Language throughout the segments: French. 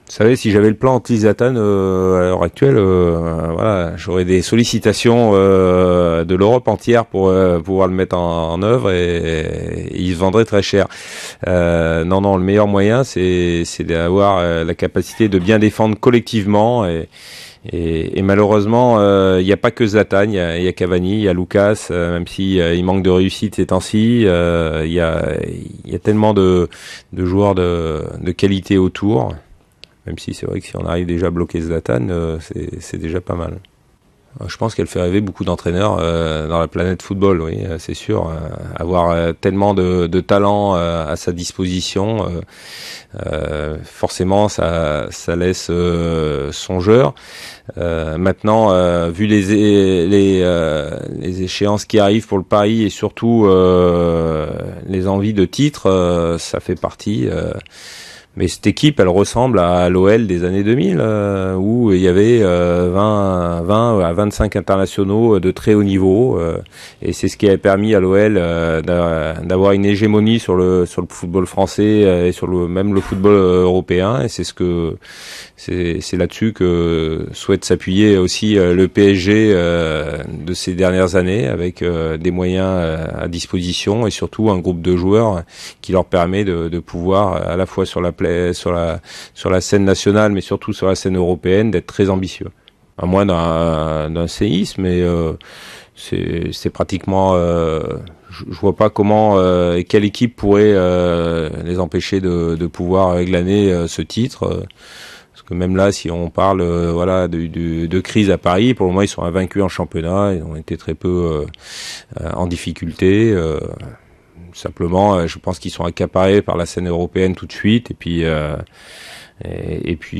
Vous savez, si j'avais le plan anti-Zlatan à l'heure actuelle, voilà, j'aurais des sollicitations de l'Europe entière pour pouvoir le mettre en œuvre et il se vendrait très cher. Non, le meilleur moyen, c'est d'avoir la capacité de bien défendre collectivement et malheureusement, il n'y a pas que Zlatan, il y a Cavani, il y a Lucas, même si il manque de réussite ces temps-ci, il y a tellement de joueurs de qualité autour. Même si c'est vrai que si on arrive déjà à bloquer Zlatan, c'est déjà pas mal. Je pense qu'elle fait rêver beaucoup d'entraîneurs dans la planète football, oui, c'est sûr. Avoir tellement de talent à sa disposition, forcément, ça laisse songeur. Maintenant, vu les échéances qui arrivent pour le Paris et surtout les envies de titre, ça fait partie. Mais cette équipe, elle ressemble à l'OL des années 2000, où il y avait 20 à 25 internationaux de très haut niveau, et c'est ce qui a permis à l'OL d'avoir une hégémonie sur le football français et sur même le football européen. Et c'est là-dessus que souhaite s'appuyer aussi le PSG de ces dernières années, avec des moyens à disposition et surtout un groupe de joueurs qui leur permet de pouvoir à la fois sur la scène nationale, mais surtout sur la scène européenne, d'être très ambitieux. À moins d'un séisme, mais c'est pratiquement... je vois pas comment et quelle équipe pourrait les empêcher de pouvoir glaner ce titre. Parce que même là, si on parle de crise à Paris, pour le moment, ils sont invaincus en championnat. Ils ont été très peu en difficulté. Simplement, je pense qu'ils sont accaparés par la scène européenne tout de suite. Et puis,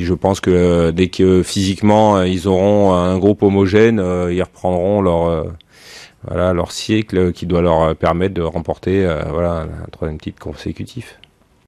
je pense que dès que physiquement ils auront un groupe homogène, ils reprendront leur cycle qui doit leur permettre de remporter un troisième titre consécutif.